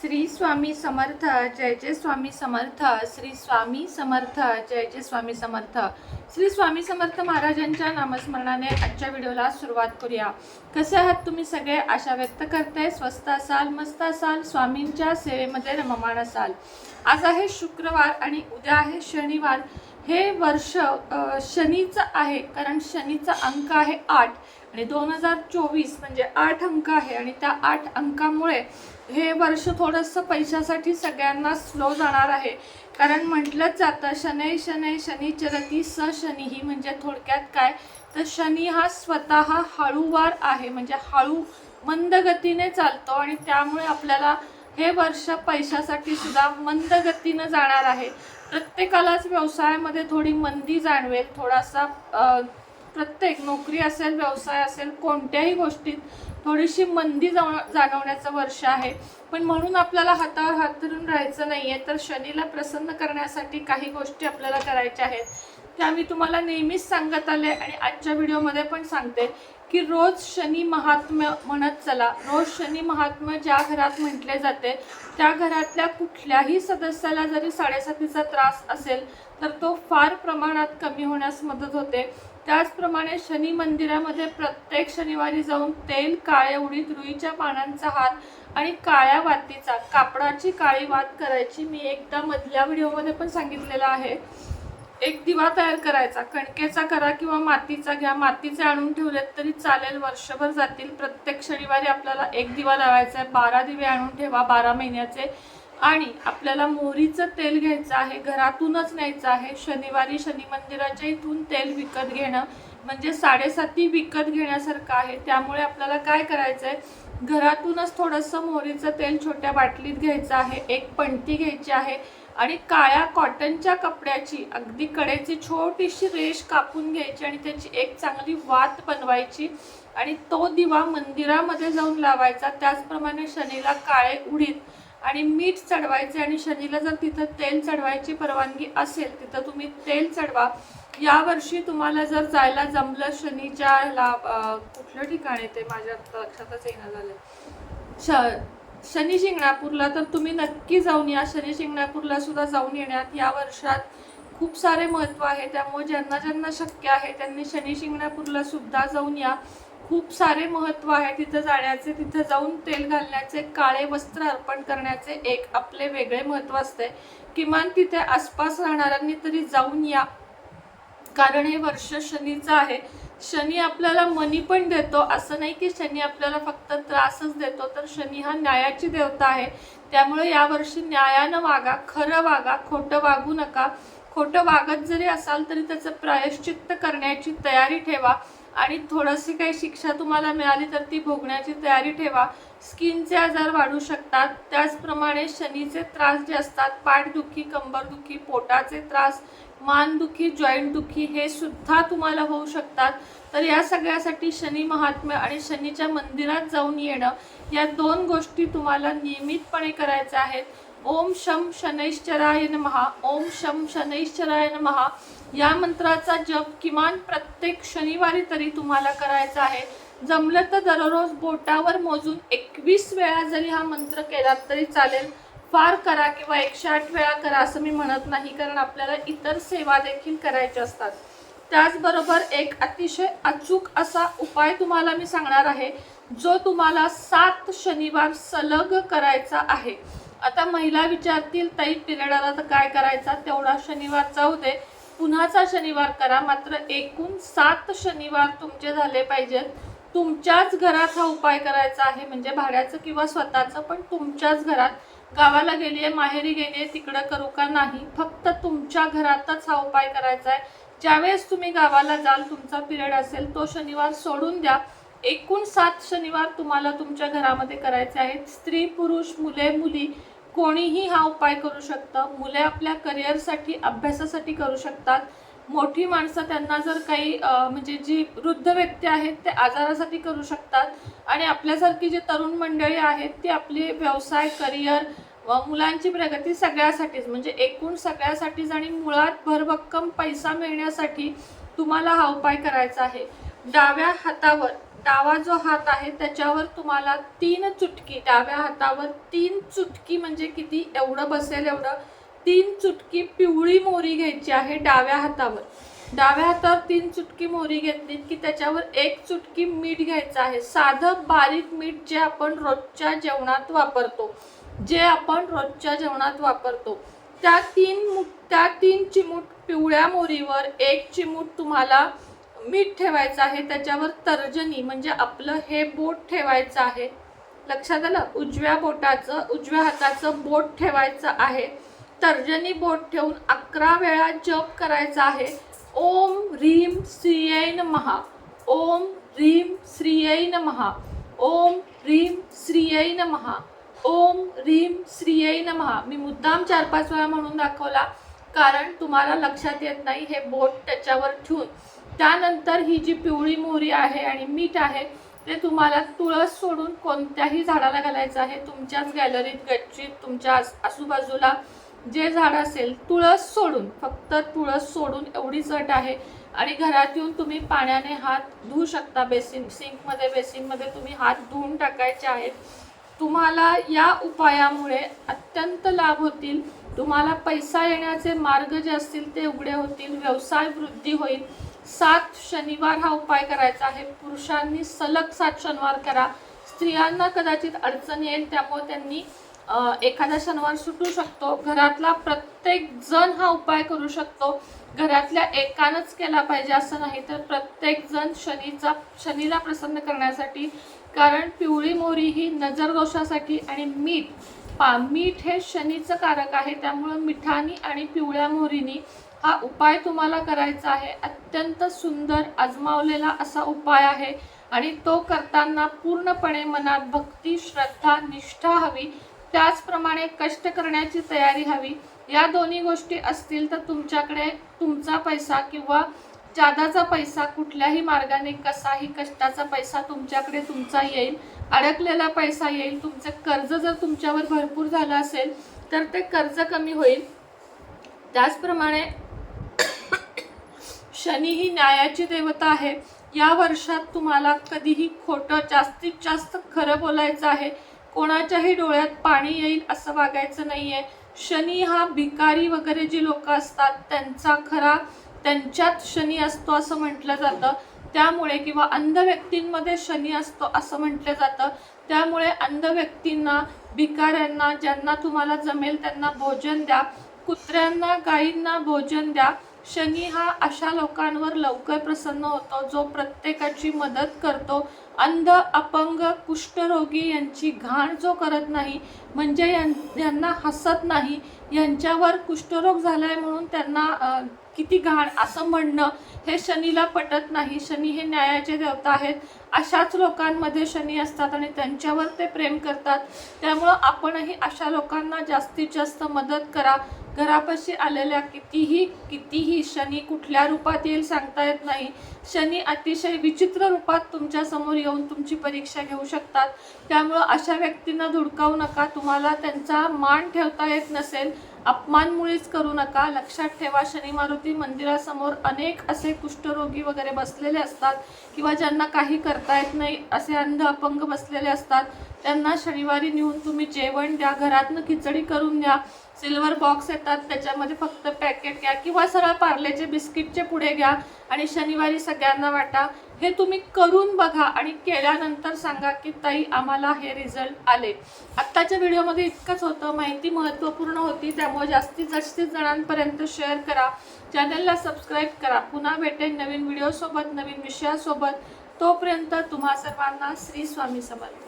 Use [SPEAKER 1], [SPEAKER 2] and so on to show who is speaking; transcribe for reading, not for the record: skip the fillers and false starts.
[SPEAKER 1] श्री स्वामी समर्थ जय जय स्वामी समर्थ श्री स्वामी समर्थ जय जय स्वामी समर्थ श्री स्वामी समर्थ महाराजांच्या नामस्मरणाने आजच्या व्हिडिओला सुरुवात करूया। कसे आहात तुम्ही सगळे? आशा व्यक्त करते स्वस्त असाल, मस्त असाल, स्वामींच्या सेवेमध्ये रममाण असाल। आज आहे शुक्रवार आणि उद्या आहे शनिवार। हे वर्ष शनीचं आहे, कारण शनीचा अंक आहे 8 आणि 2024 म्हणजे 8 अंक आहे आणि त्या 8 अंकामुळे हे वर्ष थोडंसं पैशासाठी सगळ्यांना स्लो जाणार आहे। कारण म्हटलंच जातं शनै शनै शनिचरती स शनीही, म्हणजे थोडक्यात काय तर शनी हा स्वतः हळूवार आहे, म्हणजे हळू मंद गतीने चालतो आणि त्यामुळे आपल्याला हे वर्ष पैशासाठी सुद्धा मंद गतीने जाणार आहे। प्रत्येकालाच व्यवसायामध्ये थोडी मंदी जाणवेल, थोडासा प्रत्येक नोकरी असेल, व्यवसाय असेल, कोणत्याही गोष्टीत थोडीशी मंदी जाणवण्याचं वर्ष आहे। पण म्हणून आपल्याला हातावर हात धरून राहायचं नाहीये, तर शनीला प्रसन्न करण्यासाठी काही गोष्टी आपल्याला करायच्या आहेत। त्या मी तुम्हाला नेहमीच सांगत आले आणि आजच्या व्हिडिओमध्ये पण सांगते की रोज शनी महात्म्य म्हणत चला। रोज शनी महात्म्य ज्या घरात म्हटले जाते त्या घरातल्या कुठल्याही सदस्याला जरी 7.5चा त्रास असेल तर तो फार प्रमाणात कमी होण्यास मदत होते। त्याचप्रमाणे शनी मंदिरामध्ये प्रत्येक शनिवारी जाऊन तेल, काळे उडीद, रुईच्या पानांचा हार आणि काळ्या वातीचा, कापडाची काळी वात करायची। मी एकदा मधल्या व्हिडिओमध्ये पण सांगितलेलं आहे। एक दिवा तयार करायचा, कणकेचा करा किंवा मातीचा घ्या, मातीचे आणून ठेवलेत तरी चालेल, वर्षभर जातील। प्रत्येक शनिवारी आपल्याला एक दिवा लावायचा आहे, 12 दिवे आणून ठेवा 12 महिन्याचे। आणि आपल्याला मोहरीचं तेल घ्यायचं आहे, घरातूनच न्यायचं आहे। शनिवारी शनी मंदिराच्या इथून तेल विकत घेणं म्हणजे 7.5 विकत घेण्यासारखं आहे। त्यामुळे आपल्याला काय करायचं आहे, घरातूनच थोडंसं मोहरीचं तेल छोट्या बाटलीत घ्यायचं आहे, एक पणती घ्यायची आहे आणि काळ्या कॉटनच्या कपड्याची अगदी कडेची छोटीशी रेष कापून घ्यायची आणि त्याची एक चांगली वात बनवायची आणि तो दिवा मंदिरामध्ये जाऊन लावायचा। त्याचप्रमाणे शनीला काळे उडीद आणि मीठ चढवायचे आणि शनीला जर तिथं तेल चढवायची परवानगी असेल तिथं तुम्ही तेल चढवा। यावर्षी तुम्हाला जर जायला जमलं शनीच्या कुठलं ठिकाण आहे ते माझ्या लक्षातच येणं झालं, शनी शिंगणापूरला, तर तुम्ही नक्की जाऊन या। शनी शिंगणापूरला सुद्धा जाऊन येण्यात या वर्षात खूप सारे महत्त्व आहे। त्यामुळे ज्यांना ज्यांना शक्य आहे त्यांनी शनी शिंगणापूरला सुद्धा जाऊन या। खूप सारे महत्त्व आहे तिथं जाण्याचे, तिथं जाऊन तेल घालण्याचे, काळे वस्त्र अर्पण करण्याचे एक आपले वेगळे महत्त्व असते। किमान तिथे आसपास राहणाऱ्यांनी तरी जाऊन या, कारण हे वर्ष शनीचं आहे। शनी आपल्याला मनी पण देतो, असं नाही की शनी आपल्याला फक्त त्रासच देतो, तर शनी हा न्यायाची देवता आहे। त्यामुळे यावर्षी न्यायानं वागा, खरं वागा, खोटं वागू नका। खोटं वागत जरी असाल तरी त्याचं प्रायश्चित्त करण्याची तयारी ठेवा आणि थोडीशी काही शिक्षा तुम्हाला मिळाली तर ती भोगण्याची तयारी ठेवा। स्किनचे आजार वाढू शकतात, त्याचप्रमाणे शनीचे त्रास जे असतात, पाठदुखी, कंबरदुखी, पोटाचे त्रास, मानदुखी, जॉईंट दुखी हे सुद्धा तुम्हाला होऊ शकतात। तर या सगळ्यासाठी शनी महात्म्य आणि शनीच्या मंदिरात जाऊन येणं या 2 गोष्टी तुम्हाला नियमितपणे करायच्या आहेत। ओम शम शनैश्चराय नमः, ओम शम शनैश्चराय नमः या मंत्राचा जप किमान प्रत्येक शनिवारी तरी तुम्हाला करायचा आहे। जमलं तर दररोज बोटावर मोजून 21 वेळा जरी हा मंत्र केलात तरी चालेल। फार करा किंवा 108 वेळा करा असं मी म्हणत नाही, कारण आपल्याला इतर सेवा देखील करायच्या असतात। त्याचबरोबर एक अतिशय अचूक असा उपाय तुम्हाला मी सांगणार आहे, जो तुम्हाला 7 शनिवार सलग करायचा आहे। आता महिला विचारतील ताई पिरियड आला तर काय करायचा, तेवढा शनिवार जाऊ दे, पुन्हाचा शनिवार करा। मात्र एकूण 7 शनिवार तुमचे झाले पाहिजेत। तुमच्याच घरात हा उपाय करायचा आहे, म्हणजे भाड्याचं किंवा स्वतःचं, पण तुमच्याच घरात। गावाला गेलीये, माहेरी गेलीये, तिकडं करू का नाही, फक्त तुमच्या घरातच हा उपाय करायचा आहे। ज्यावेळेस तुम्ही गावाला जाल, तुमचा पिरियड असेल, तो शनिवार सोडून द्या। एकूण 7 शनिवार तुम्हाला तुमच्या घरामध्ये करायचे आहेत। स्त्री, पुरुष, मुले, मुली कोणीही हा उपाय करू शकतं। मुले आपल्या करिअरसाठी, अभ्यासासाठी करू शकतात। मोठी माणसं त्यांना जर काही म्हणजे जी वृद्ध व्यक्ती आहेत ते आजारासाठी करू शकतात आणि आपल्यासारखी जी तरुण मंडळी आहेत ती आपली व्यवसाय, करिअर, मुलांची प्रगती सगळ्यासाठीच, म्हणजे एकूण सगळ्यासाठीच आणि मुळात भरभक्कम पैसा मिळण्यासाठी तुम्हाला हा उपाय करायचा आहे। डाव्या हातावर डावा जो हात आहे त्याच्यावर तुम्हाला 3 चुटकी, डाव्या हातावर 3 चुटकी म्हणजे किती, एवढं बसेल एवढं 3 चुटकी पिवळी मोहरी घ्यायची आहे डाव्या हातावर. डाव्या हातावर 3 चुटकी मोहरी घेतली की त्याच्यावर 1 चुटकी मीठ घ्यायचं आहे. साधं बारीक मीठ जे आपण रोजच्या जेवणात वापरतो. त्या 3 चिमूट पिवळ्या मोहरीवर 1 चिमूट तुम्हाला मीठ ठेवायचं आहे. त्याच्यावर तर्जनी म्हणजे आपलं हे बोट ठेवायचं आहे. लक्षात आलं? उजव्या हाताचं बोट ठेवायचं आहे. तर्जनी बोट ठेवून 11 वेळा जप करायचा आहे. ओम ह्रीं श्रीयै नमः, ओम ह्रीं श्रीयै नमः, ओम ह्रीं श्रीयै नमः, ओम ह्रीं श्रीयै नमः. मी मुद्दाम 4-5 वेळा म्हणून दाखवला कारण तुम्हाला लक्षात येत नाही. हे बोट त्याच्यावर ठेवून त्यानंतर ही जी पिवळी मोहरी आहे आणि मीठ आहे ते तुम्हाला तुळस सोडून कोणत्याही झाडाला घालायचं आहे. तुमच्याच गॅलरीत, गच्चीत, तुमच्या आजूबाजूला जे झाड असेल तुळस सोडून, फक्त तुळस सोडून एवढीच अट आहे. आणि घरात येऊन तुम्ही पाण्याने हात धुवू शकता. बेसिनमध्ये तुम्ही हात धुवून टाकायचे आहेत. तुम्हाला या उपायामुळे अत्यंत लाभ होतील. तुम्हाला पैसा येण्याचे मार्ग जे असतील ते उघडे होतील. व्यवसाय वृद्धी होईल. 7 शनिवार हा उपाय करायचा आहे. पुरुषांनी सलग 7 शनिवार करा. स्त्रियांना कदाचित अडचण येईल त्यामुळे त्यांनी एखादा शनिवार सुटू शकतो. घरातला प्रत्येक जण हा उपाय करू शकतो. घरातल्या एकानंच केला पाहिजे असं नाही, तर प्रत्येक जण शनीला प्रसन्न करण्यासाठी. कारण पिवळी मोहरी ही नजर दोषासाठी आणि मीठ हे शनीचं कारक आहे. त्यामुळं मिठानी आणि पिवळ्या मोहरीनी हा उपाय तुम्हाला करायचा आहे. अत्यंत सुंदर आजमावलेला असा उपाय आहे आणि तो करताना पूर्णपणे मनात भक्ती, श्रद्धा, निष्ठा हवी. त्याचप्रमाणे कष्ट करण्याची तयारी हवी. या दोन्ही गोष्टी असतील तर तुमच्याकडे तुमचा पैसा किंवा जादाचा पैसा कुठल्याही मार्गाने, कसाही कष्टाचा पैसा तुमच्याकडे तुमचा येईल. अडकलेला पैसा येईल. तुमचं कर्ज जर तुमच्यावर भरपूर झालं असेल तर ते कर्ज कमी होईल. त्याचप्रमाणे शनी ही न्यायाची देवता आहे. या वर्षात तुम्हाला कधीही खोटं, जास्तीत जास्त खरं बोलायचं आहे. कोणाच्याही डोळ्यात पाणी येईल असं वागायचं नाहीये. शनी हा भिकारी वगैरे जी लोक असतात त्यांच्यात शनी असतो असं म्हटलं जातं. त्यामुळे किंवा अंध व्यक्तींमध्ये शनी असतो असं म्हटलं जातं. त्यामुळे अंध व्यक्तींना, भिकाऱ्यांना, ज्यांना तुम्हाला जमेल त्यांना भोजन द्या. कुत्र्यांना, गायींना भोजन द्या. शनी हा अशा लोकांवर लवकर प्रसन्न होतो जो प्रत्येकाची मदत करतो. अंध, अपंग, कुष्ठरोगी यांची घाण जो करत नाही, म्हणजे यांना हसत नाही, यांच्यावर कुष्ठरोग झालाय म्हणून त्यांना किती घाण असं म्हणणं हे शनीला पटत नाही. शनी हे न्यायाचे देवता आहेत. अशाच लोकांमध्ये शनी असतात आणि त्यांच्यावर ते प्रेम करतात. त्यामुळं आपणही अशा लोकांना जास्तीत जास्त मदत करा. घरापाशी आलेल्या कितीही शनी कुठल्या रूपात येईल सांगता येत नाही. शनी अतिशय विचित्र रूपात तुमच्या समोर येऊन तुमची परीक्षा घेऊ शकतात. त्यामुळं अशा व्यक्तींना धुडकावू नका. तुम्हाला त्यांचा मान ठेवता येत नसेल, अपमान मुळीच करू नका. लक्षात ठेवा, शनी मारुती मंदिरासमोर अनेक असे कुष्ठरोगी वगैरे बसलेले असतात किंवा ज्यांना काही करता येत नाही असे अंध, अपंग बसलेले असतात. त्यांना शनिवारी नेऊन तुम्ही जेवण द्या. घरातनं खिचडी करून द्या. सिल्वर बॉक्स येतात त्याच्यामध्ये फक्त पॅकेट घ्या किंवा सरळ पार्लेचे बिस्किटचे पुढे घ्या आणि शनिवारी सगळ्यांना वाटा. हे तुम्ही करून बघा आणि केल्यानंतर सांगा की ताई आम्हाला हे रिझल्ट आले. आत्ताच्या व्हिडिओमध्ये इतकंच होतं. माहिती महत्त्वपूर्ण होती त्यामुळे जास्तीत जणांपर्यंत शेअर करा. चॅनलला सबस्क्राईब करा. पुन्हा भेटेन नवीन व्हिडिओसोबत, नवीन विषयासोबत. तोपर्यंत तुम्हा सर्वांना श्री स्वामी समर्थ.